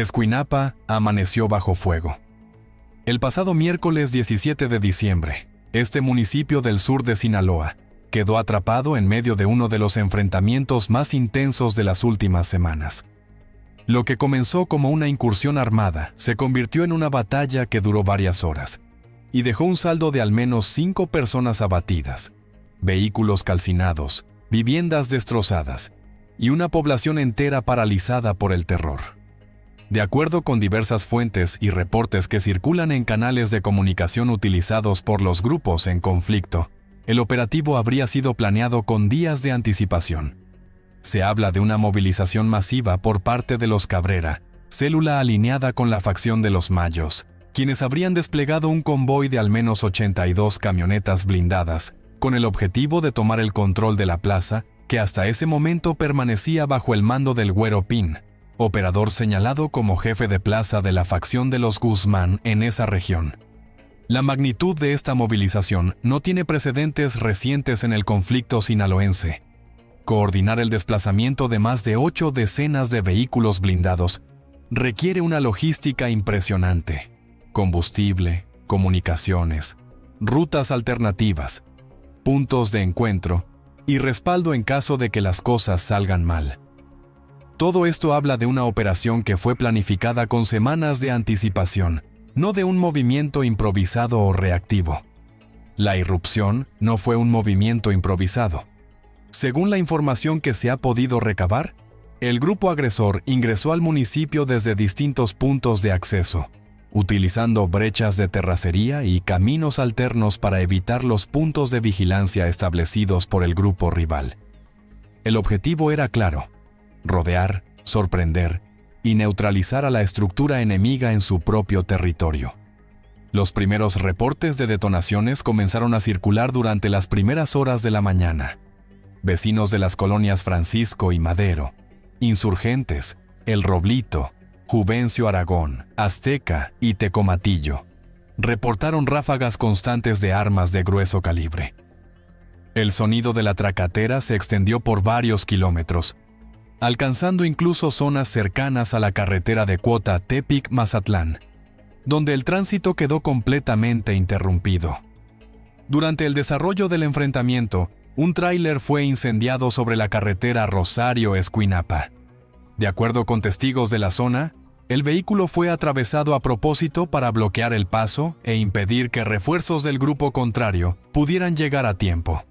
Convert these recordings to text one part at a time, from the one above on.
Escuinapa amaneció bajo fuego. El pasado miércoles 17 de diciembre, este municipio del sur de Sinaloa quedó atrapado en medio de uno de los enfrentamientos más intensos de las últimas semanas. Lo que comenzó como una incursión armada se convirtió en una batalla que duró varias horas y dejó un saldo de al menos 5 personas abatidas, vehículos calcinados, viviendas destrozadas y una población entera paralizada por el terror. De acuerdo con diversas fuentes y reportes que circulan en canales de comunicación utilizados por los grupos en conflicto, el operativo habría sido planeado con días de anticipación. Se habla de una movilización masiva por parte de los Cabrera, célula alineada con la facción de los Mayos, quienes habrían desplegado un convoy de al menos 82 camionetas blindadas, con el objetivo de tomar el control de la plaza, que hasta ese momento permanecía bajo el mando del Güero Pín, operador señalado como jefe de plaza de la facción de los Guzmán en esa región. La magnitud de esta movilización no tiene precedentes recientes en el conflicto sinaloense. Coordinar el desplazamiento de más de 8 decenas de vehículos blindados requiere una logística impresionante: combustible, comunicaciones, rutas alternativas, puntos de encuentro y respaldo en caso de que las cosas salgan mal. Todo esto habla de una operación que fue planificada con semanas de anticipación, no de un movimiento improvisado o reactivo. La irrupción no fue un movimiento improvisado. Según la información que se ha podido recabar, el grupo agresor ingresó al municipio desde distintos puntos de acceso, utilizando brechas de terracería y caminos alternos para evitar los puntos de vigilancia establecidos por el grupo rival. El objetivo era claro: rodear, sorprender y neutralizar a la estructura enemiga en su propio territorio. Los primeros reportes de detonaciones comenzaron a circular durante las primeras horas de la mañana. Vecinos de las colonias Francisco y Madero, Insurgentes, El Roblito, Juvencio Aragón, Azteca y Tecomatillo reportaron ráfagas constantes de armas de grueso calibre. El sonido de la tracatera se extendió por varios kilómetros, alcanzando incluso zonas cercanas a la carretera de cuota Tepic-Mazatlán, donde el tránsito quedó completamente interrumpido. Durante el desarrollo del enfrentamiento, un tráiler fue incendiado sobre la carretera Rosario-Escuinapa. De acuerdo con testigos de la zona, el vehículo fue atravesado a propósito para bloquear el paso e impedir que refuerzos del grupo contrario pudieran llegar a tiempo.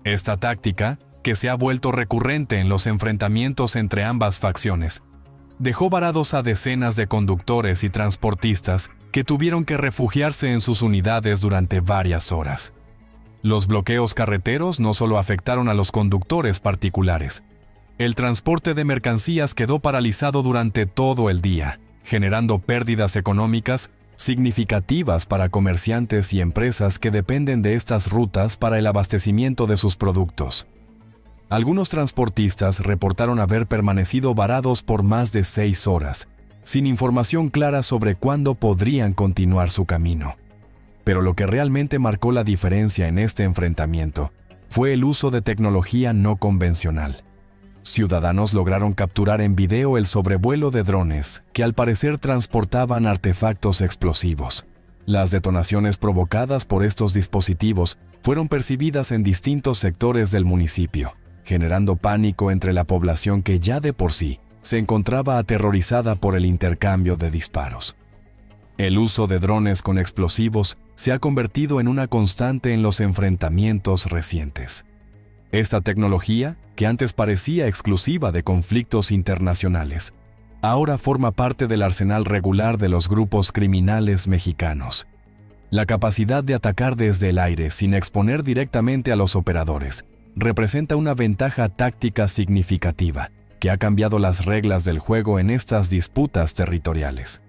Esta táctica, que se ha vuelto recurrente en los enfrentamientos entre ambas facciones, dejó varados a decenas de conductores y transportistas que tuvieron que refugiarse en sus unidades durante varias horas. Los bloqueos carreteros no solo afectaron a los conductores particulares. El transporte de mercancías quedó paralizado durante todo el día, generando pérdidas económicas significativas para comerciantes y empresas que dependen de estas rutas para el abastecimiento de sus productos. Algunos transportistas reportaron haber permanecido varados por más de 6 horas, sin información clara sobre cuándo podrían continuar su camino. Pero lo que realmente marcó la diferencia en este enfrentamiento fue el uso de tecnología no convencional. Ciudadanos lograron capturar en video el sobrevuelo de drones que al parecer transportaban artefactos explosivos. Las detonaciones provocadas por estos dispositivos fueron percibidas en distintos sectores del municipio, generando pánico entre la población que ya de por sí se encontraba aterrorizada por el intercambio de disparos. El uso de drones con explosivos se ha convertido en una constante en los enfrentamientos recientes. Esta tecnología, que antes parecía exclusiva de conflictos internacionales, ahora forma parte del arsenal regular de los grupos criminales mexicanos. La capacidad de atacar desde el aire sin exponer directamente a los operadores representa una ventaja táctica significativa que ha cambiado las reglas del juego en estas disputas territoriales.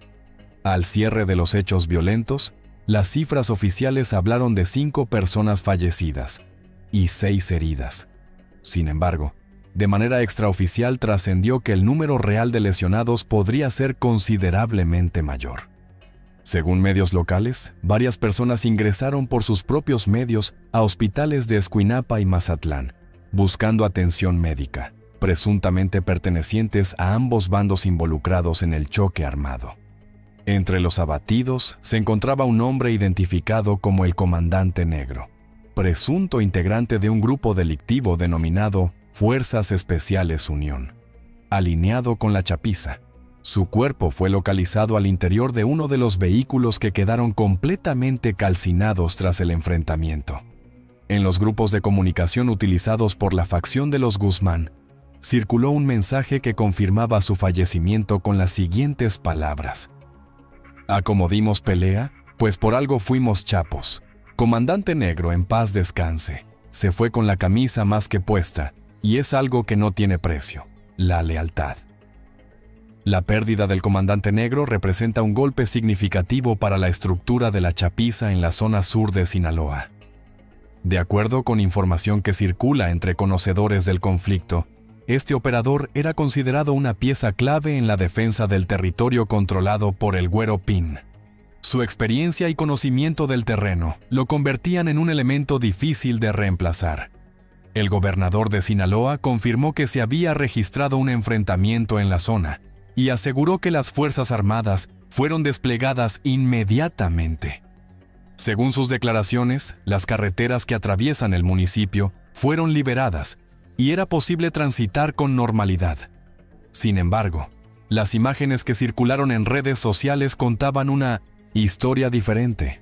Al cierre de los hechos violentos, las cifras oficiales hablaron de 5 personas fallecidas y 6 heridas. Sin embargo, de manera extraoficial trascendió que el número real de lesionados podría ser considerablemente mayor. Según medios locales, varias personas ingresaron por sus propios medios a hospitales de Escuinapa y Mazatlán, buscando atención médica. presuntamente pertenecientes a ambos bandos involucrados en el choque armado. Entre los abatidos se encontraba un hombre identificado como el Comandante Negro, presunto integrante de un grupo delictivo denominado Fuerzas Especiales Unión, alineado con la chapiza. Su cuerpo fue localizado al interior de uno de los vehículos que quedaron completamente calcinados tras el enfrentamiento. En los grupos de comunicación utilizados por la facción de los Guzmán, circuló un mensaje que confirmaba su fallecimiento con las siguientes palabras: «Acomodimos pelea, pues por algo fuimos chapos. Comandante Negro, en paz descanse. Se fue con la camisa más que puesta, y es algo que no tiene precio: la lealtad». La pérdida del Comandante Negro representa un golpe significativo para la estructura de la chapiza en la zona sur de Sinaloa. De acuerdo con información que circula entre conocedores del conflicto, este operador era considerado una pieza clave en la defensa del territorio controlado por el Güero Pin. Su experiencia y conocimiento del terreno lo convertían en un elemento difícil de reemplazar. El gobernador de Sinaloa confirmó que se había registrado un enfrentamiento en la zona y aseguró que las Fuerzas Armadas fueron desplegadas inmediatamente. Según sus declaraciones, las carreteras que atraviesan el municipio fueron liberadas y era posible transitar con normalidad. Sin embargo, las imágenes que circularon en redes sociales contaban una historia diferente.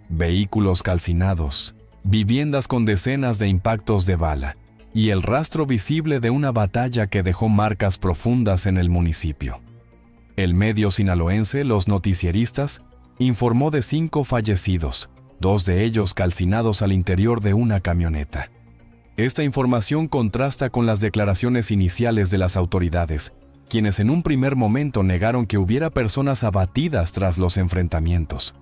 Vehículos calcinados, viviendas con decenas de impactos de bala y el rastro visible de una batalla que dejó marcas profundas en el municipio. El medio sinaloense Los Noticieristas informó de 5 fallecidos, 2 de ellos calcinados al interior de una camioneta. Esta información contrasta con las declaraciones iniciales de las autoridades, quienes en un primer momento negaron que hubiera personas abatidas tras los enfrentamientos.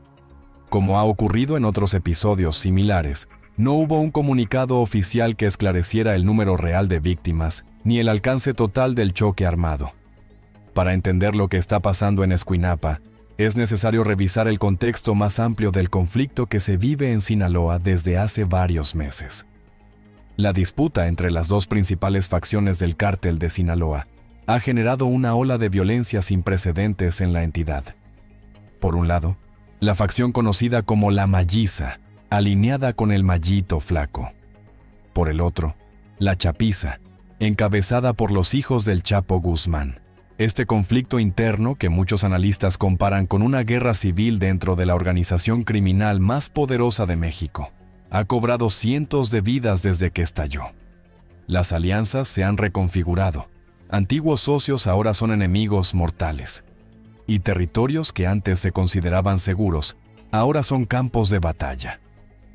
Como ha ocurrido en otros episodios similares, no hubo un comunicado oficial que esclareciera el número real de víctimas ni el alcance total del choque armado. Para entender lo que está pasando en Escuinapa, es necesario revisar el contexto más amplio del conflicto que se vive en Sinaloa desde hace varios meses. La disputa entre las 2 principales facciones del cártel de Sinaloa ha generado una ola de violencia sin precedentes en la entidad. Por un lado, la facción conocida como La Malliza, alineada con el Mallito Flaco. Por el otro, la Chapiza, encabezada por los hijos del Chapo Guzmán. Este conflicto interno, que muchos analistas comparan con una guerra civil dentro de la organización criminal más poderosa de México, ha cobrado cientos de vidas desde que estalló. Las alianzas se han reconfigurado. Antiguos socios ahora son enemigos mortales. Y territorios que antes se consideraban seguros, ahora son campos de batalla.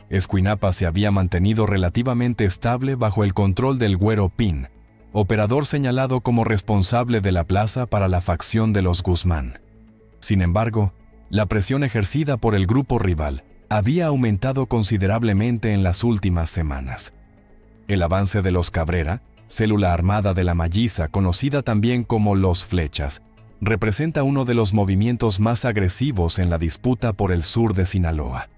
Escuinapa se había mantenido relativamente estable bajo el control del Güero Pin, operador señalado como responsable de la plaza para la facción de los Guzmán. Sin embargo, la presión ejercida por el grupo rival había aumentado considerablemente en las últimas semanas. El avance de los Cabrera, célula armada de La Malliza conocida también como Los Flechas, representa uno de los movimientos más agresivos en la disputa por el sur de Sinaloa.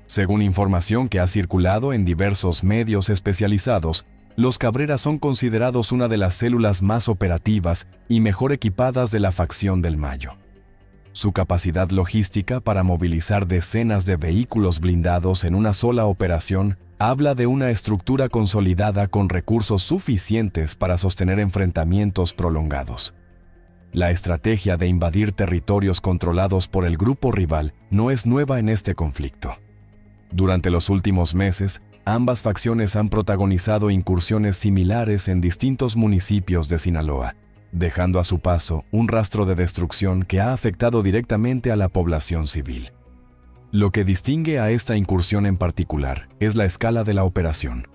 Según información que ha circulado en diversos medios especializados, los Cabrera son considerados una de las células más operativas y mejor equipadas de la facción del Mayo. Su capacidad logística para movilizar decenas de vehículos blindados en una sola operación habla de una estructura consolidada con recursos suficientes para sostener enfrentamientos prolongados. La estrategia de invadir territorios controlados por el grupo rival no es nueva en este conflicto. Durante los últimos meses, ambas facciones han protagonizado incursiones similares en distintos municipios de Sinaloa, dejando a su paso un rastro de destrucción que ha afectado directamente a la población civil. Lo que distingue a esta incursión en particular es la escala de la operación.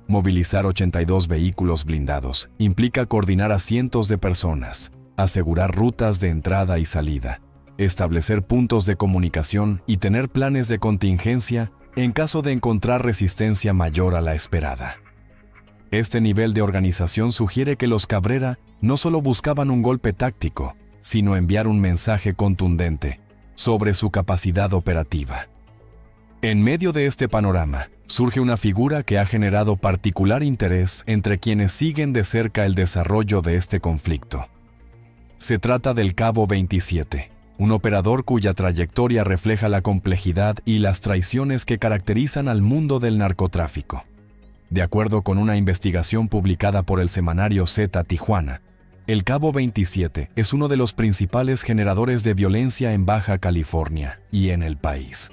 Movilizar 82 vehículos blindados implica coordinar a cientos de personas, asegurar rutas de entrada y salida, establecer puntos de comunicación y tener planes de contingencia en caso de encontrar resistencia mayor a la esperada. Este nivel de organización sugiere que los Cabrera no solo buscaban un golpe táctico, sino enviar un mensaje contundente sobre su capacidad operativa. En medio de este panorama, surge una figura que ha generado particular interés entre quienes siguen de cerca el desarrollo de este conflicto. Se trata del Cabo 27, un operador cuya trayectoria refleja la complejidad y las traiciones que caracterizan al mundo del narcotráfico. De acuerdo con una investigación publicada por el semanario Z Tijuana, el Cabo 27 es uno de los principales generadores de violencia en Baja California y en el país.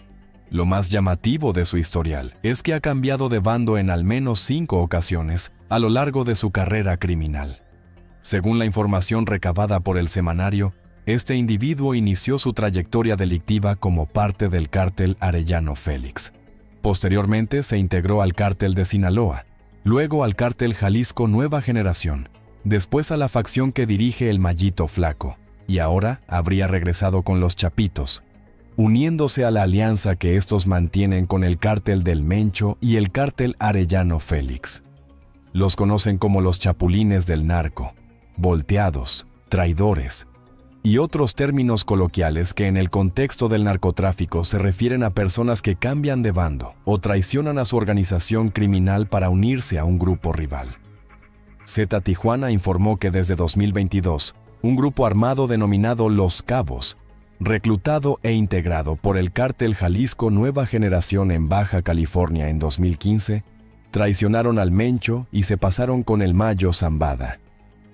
Lo más llamativo de su historial es que ha cambiado de bando en al menos 5 ocasiones a lo largo de su carrera criminal. Según la información recabada por el semanario, este individuo inició su trayectoria delictiva como parte del cártel Arellano Félix. Posteriormente se integró al cártel de Sinaloa, luego al cártel Jalisco Nueva Generación, después a la facción que dirige el Mayito Flaco, y ahora habría regresado con los Chapitos, uniéndose a la alianza que estos mantienen con el cártel del Mencho y el cártel Arellano Félix. Los conocen como los chapulines del narco, volteados, traidores, y otros términos coloquiales que en el contexto del narcotráfico se refieren a personas que cambian de bando o traicionan a su organización criminal para unirse a un grupo rival. Z Tijuana informó que desde 2022, un grupo armado denominado Los Cabos, reclutado e integrado por el cártel Jalisco Nueva Generación en Baja California en 2015, traicionaron al Mencho y se pasaron con el Mayo Zambada.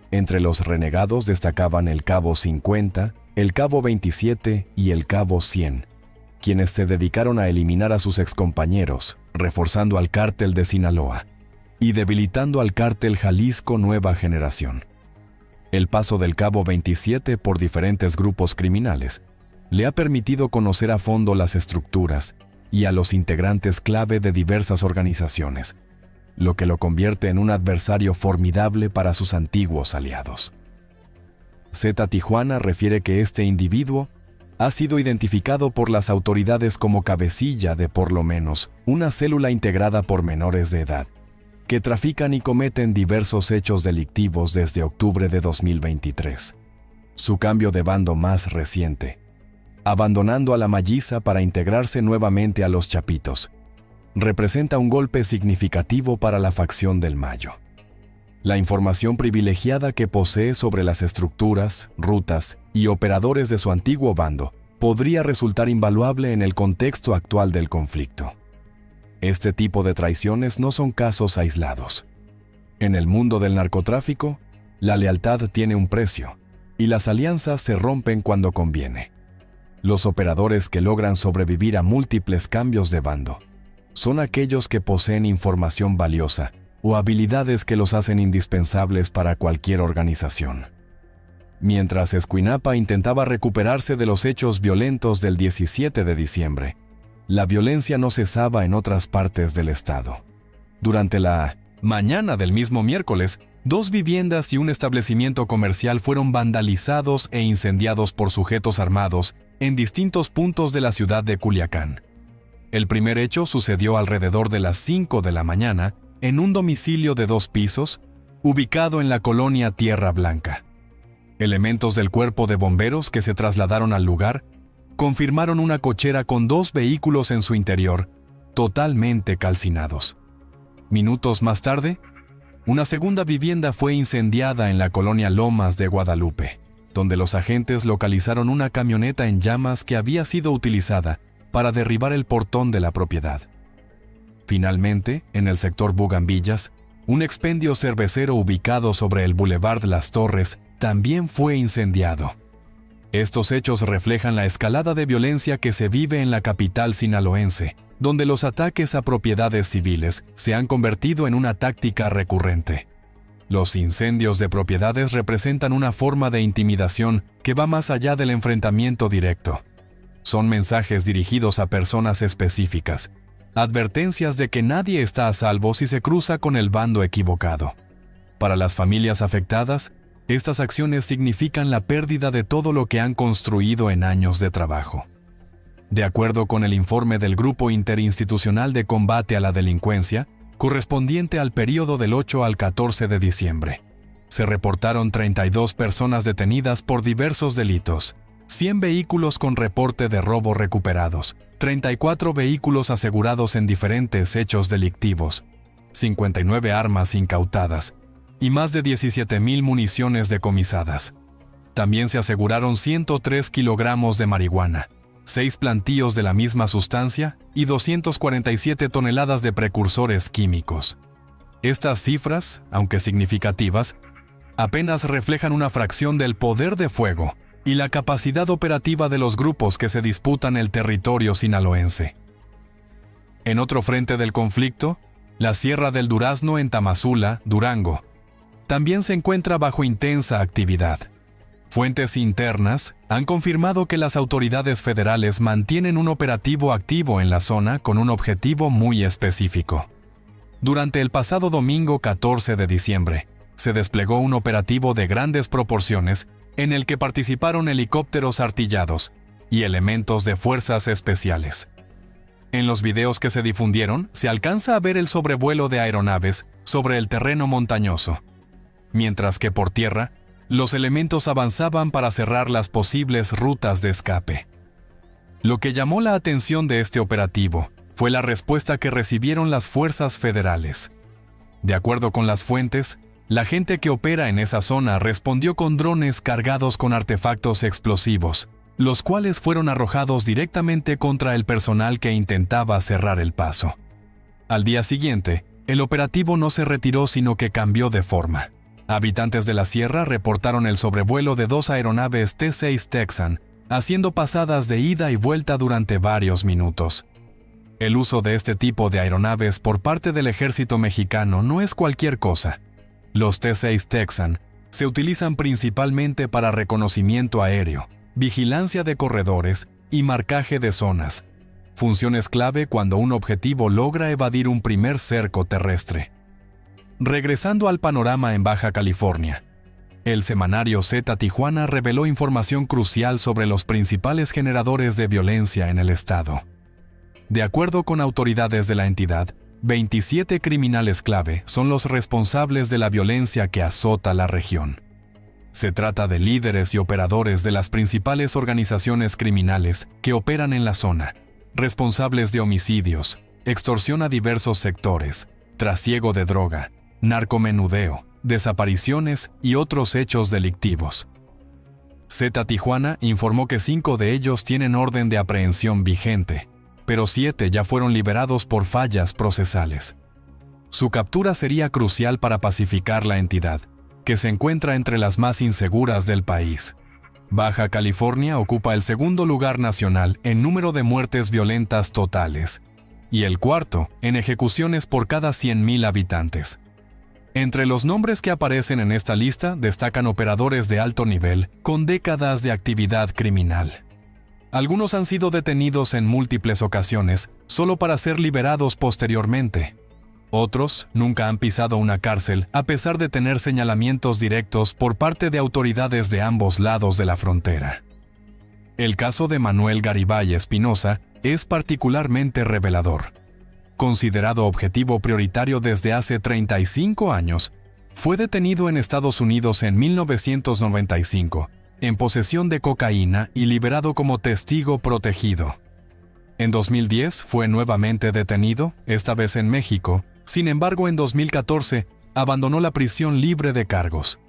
Entre los renegados destacaban el Cabo 50, el Cabo 27 y el Cabo 100, quienes se dedicaron a eliminar a sus excompañeros, reforzando al cártel de Sinaloa y debilitando al cártel Jalisco Nueva Generación. El paso del Cabo 27 por diferentes grupos criminales le ha permitido conocer a fondo las estructuras y a los integrantes clave de diversas organizaciones, lo que lo convierte en un adversario formidable para sus antiguos aliados. Z Tijuana refiere que este individuo ha sido identificado por las autoridades como cabecilla de por lo menos una célula integrada por menores de edad, que trafican y cometen diversos hechos delictivos desde octubre de 2023. Su cambio de bando más reciente, abandonando a la Malliza para integrarse nuevamente a los Chapitos, representa un golpe significativo para la facción del Mayo. La información privilegiada que posee sobre las estructuras, rutas y operadores de su antiguo bando podría resultar invaluable en el contexto actual del conflicto. Este tipo de traiciones no son casos aislados. En el mundo del narcotráfico, la lealtad tiene un precio y las alianzas se rompen cuando conviene. Los operadores que logran sobrevivir a múltiples cambios de bando son aquellos que poseen información valiosa o habilidades que los hacen indispensables para cualquier organización. Mientras Escuinapa intentaba recuperarse de los hechos violentos del 17 de diciembre, la violencia no cesaba en otras partes del estado. Durante la mañana del mismo miércoles, 2 viviendas y un establecimiento comercial fueron vandalizados e incendiados por sujetos armados en distintos puntos de la ciudad de Culiacán. El primer hecho sucedió alrededor de las 5 de la mañana en un domicilio de 2 pisos, ubicado en la colonia Tierra Blanca. Elementos del cuerpo de bomberos que se trasladaron al lugar confirmaron una cochera con 2 vehículos en su interior, totalmente calcinados. Minutos más tarde, una segunda vivienda fue incendiada en la colonia Lomas de Guadalupe, donde los agentes localizaron una camioneta en llamas que había sido utilizada para derribar el portón de la propiedad. Finalmente, en el sector Bugambillas, un expendio cervecero ubicado sobre el Boulevard Las Torres también fue incendiado. Estos hechos reflejan la escalada de violencia que se vive en la capital sinaloense, donde los ataques a propiedades civiles se han convertido en una táctica recurrente. Los incendios de propiedades representan una forma de intimidación que va más allá del enfrentamiento directo. Son mensajes dirigidos a personas específicas, advertencias de que nadie está a salvo si se cruza con el bando equivocado. Para las familias afectadas, estas acciones significan la pérdida de todo lo que han construido en años de trabajo. De acuerdo con el informe del Grupo Interinstitucional de Combate a la Delincuencia, correspondiente al periodo del 8 al 14 de diciembre, se reportaron 32 personas detenidas por diversos delitos, 100 vehículos con reporte de robo recuperados 34 vehículos asegurados en diferentes hechos delictivos, 59 armas incautadas y más de 17,000 municiones decomisadas. También se aseguraron 103 kilogramos de marihuana, 6 plantíos de la misma sustancia y 247 toneladas de precursores químicos. Estas cifras, aunque significativas, apenas reflejan una fracción del poder de fuego y la capacidad operativa de los grupos que se disputan el territorio sinaloense. En otro frente del conflicto, la Sierra del Durazno en Tamazula, Durango, también se encuentra bajo intensa actividad. Fuentes internas han confirmado que las autoridades federales mantienen un operativo activo en la zona con un objetivo muy específico. Durante el pasado domingo 14 de diciembre, se desplegó un operativo de grandes proporciones en el que participaron helicópteros artillados y elementos de fuerzas especiales. En los videos que se difundieron, se alcanza a ver el sobrevuelo de aeronaves sobre el terreno montañoso, mientras que por tierra, los elementos avanzaban para cerrar las posibles rutas de escape. Lo que llamó la atención de este operativo fue la respuesta que recibieron las fuerzas federales. De acuerdo con las fuentes, la gente que opera en esa zona respondió con drones cargados con artefactos explosivos, los cuales fueron arrojados directamente contra el personal que intentaba cerrar el paso. Al día siguiente, el operativo no se retiró, sino que cambió de forma. Habitantes de la sierra reportaron el sobrevuelo de 2 aeronaves T-6 Texan, haciendo pasadas de ida y vuelta durante varios minutos. El uso de este tipo de aeronaves por parte del ejército mexicano no es cualquier cosa. Los T-6 Texan se utilizan principalmente para reconocimiento aéreo, vigilancia de corredores y marcaje de zonas, funciones clave cuando un objetivo logra evadir un primer cerco terrestre. Regresando al panorama en Baja California, el semanario Z Tijuana reveló información crucial sobre los principales generadores de violencia en el estado. De acuerdo con autoridades de la entidad, 27 criminales clave son los responsables de la violencia que azota la región. Se trata de líderes y operadores de las principales organizaciones criminales que operan en la zona, responsables de homicidios, extorsión a diversos sectores, trasiego de droga, narcomenudeo, desapariciones y otros hechos delictivos. Z Tijuana informó que 5 de ellos tienen orden de aprehensión vigente, pero 7 ya fueron liberados por fallas procesales. Su captura sería crucial para pacificar la entidad, que se encuentra entre las más inseguras del país. Baja California ocupa el segundo lugar nacional en número de muertes violentas totales y el cuarto en ejecuciones por cada 100,000 habitantes. Entre los nombres que aparecen en esta lista destacan operadores de alto nivel con décadas de actividad criminal. Algunos han sido detenidos en múltiples ocasiones solo para ser liberados posteriormente. Otros nunca han pisado una cárcel a pesar de tener señalamientos directos por parte de autoridades de ambos lados de la frontera. El caso de Manuel Garibay Espinosa es particularmente revelador. Considerado objetivo prioritario desde hace 35 años, fue detenido en Estados Unidos en 1995, en posesión de cocaína y liberado como testigo protegido. En 2010 fue nuevamente detenido, esta vez en México. Sin embargo, en 2014 abandonó la prisión libre de cargos.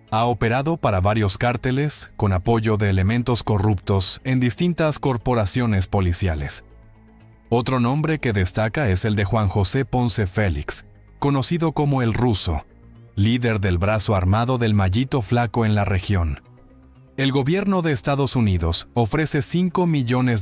Ha operado para varios cárteles con apoyo de elementos corruptos en distintas corporaciones policiales. Otro nombre que destaca es el de Juan José Ponce Félix, conocido como el Ruso, líder del brazo armado del Mallito Flaco en la región. El gobierno de Estados Unidos ofrece $5 millones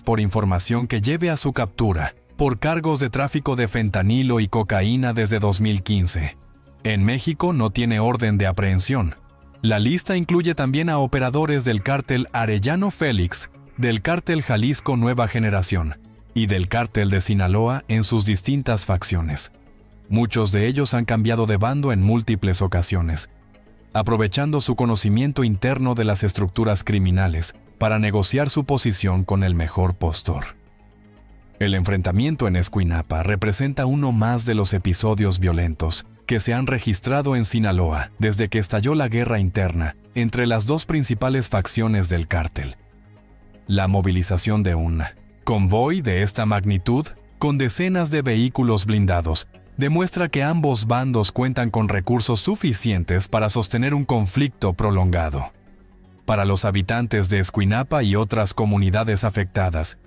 por información que lleve a su captura, por cargos de tráfico de fentanilo y cocaína desde 2015. En México no tiene orden de aprehensión. La lista incluye también a operadores del cártel Arellano Félix, del cártel Jalisco Nueva Generación y del cártel de Sinaloa en sus distintas facciones. Muchos de ellos han cambiado de bando en múltiples ocasiones, aprovechando su conocimiento interno de las estructuras criminales para negociar su posición con el mejor postor. El enfrentamiento en Escuinapa representa uno más de los episodios violentos que se han registrado en Sinaloa desde que estalló la guerra interna entre las dos principales facciones del cártel. La movilización de un Convoy de esta magnitud, con decenas de vehículos blindados, demuestra que ambos bandos cuentan con recursos suficientes para sostener un conflicto prolongado. Para los habitantes de Escuinapa y otras comunidades afectadas,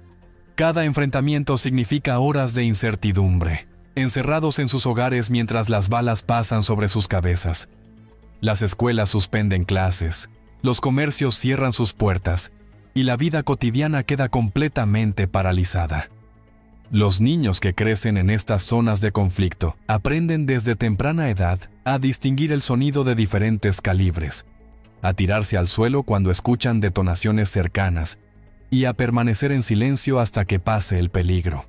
cada enfrentamiento significa horas de incertidumbre, encerrados en sus hogares mientras las balas pasan sobre sus cabezas. Las escuelas suspenden clases, los comercios cierran sus puertas y la vida cotidiana queda completamente paralizada. Los niños que crecen en estas zonas de conflicto aprenden desde temprana edad a distinguir el sonido de diferentes calibres, a tirarse al suelo cuando escuchan detonaciones cercanas y a permanecer en silencio hasta que pase el peligro.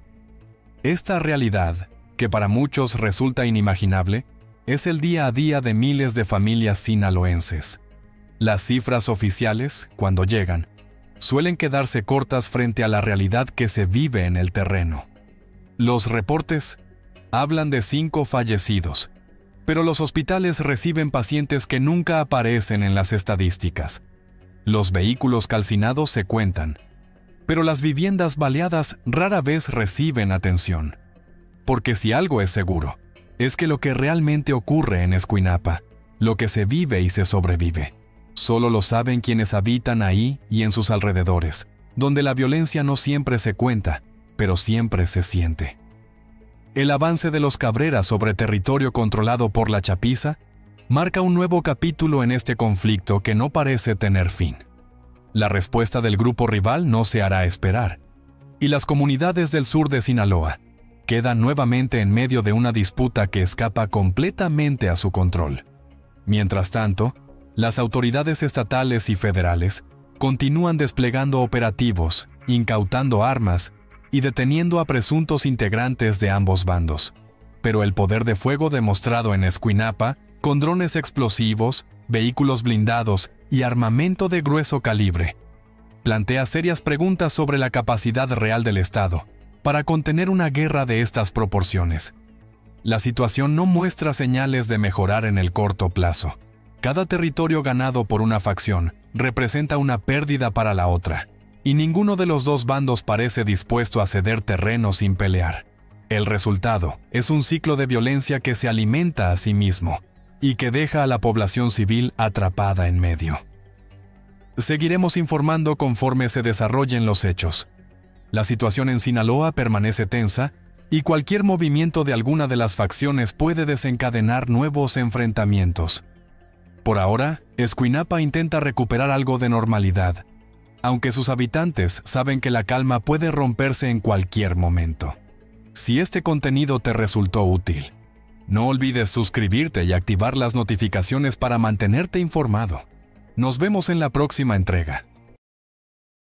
Esta realidad, que para muchos resulta inimaginable, es el día a día de miles de familias sinaloenses. Las cifras oficiales, cuando llegan, suelen quedarse cortas frente a la realidad que se vive en el terreno. Los reportes hablan de 5 fallecidos, pero los hospitales reciben pacientes que nunca aparecen en las estadísticas. Los vehículos calcinados se cuentan, pero las viviendas baleadas rara vez reciben atención. Porque si algo es seguro, es que lo que realmente ocurre en Escuinapa, lo que se vive y se sobrevive, solo lo saben quienes habitan ahí y en sus alrededores, donde la violencia no siempre se cuenta, pero siempre se siente. El avance de los Cabrera sobre territorio controlado por la Chapiza marca un nuevo capítulo en este conflicto que no parece tener fin. La respuesta del grupo rival no se hará esperar, y las comunidades del sur de Sinaloa quedan nuevamente en medio de una disputa que escapa completamente a su control. Mientras tanto, las autoridades estatales y federales continúan desplegando operativos, incautando armas y deteniendo a presuntos integrantes de ambos bandos. Pero el poder de fuego demostrado en Escuinapa, con drones explosivos, vehículos blindados y armamento de grueso calibre, plantea serias preguntas sobre la capacidad real del Estado para contener una guerra de estas proporciones. La situación no muestra señales de mejorar en el corto plazo. Cada territorio ganado por una facción representa una pérdida para la otra, y ninguno de los dos bandos parece dispuesto a ceder terreno sin pelear. El resultado es un ciclo de violencia que se alimenta a sí mismo y que deja a la población civil atrapada en medio. Seguiremos informando conforme se desarrollen los hechos. La situación en Sinaloa permanece tensa y cualquier movimiento de alguna de las facciones puede desencadenar nuevos enfrentamientos. Por ahora, Escuinapa intenta recuperar algo de normalidad, aunque sus habitantes saben que la calma puede romperse en cualquier momento. Si este contenido te resultó útil, no olvides suscribirte y activar las notificaciones para mantenerte informado. Nos vemos en la próxima entrega.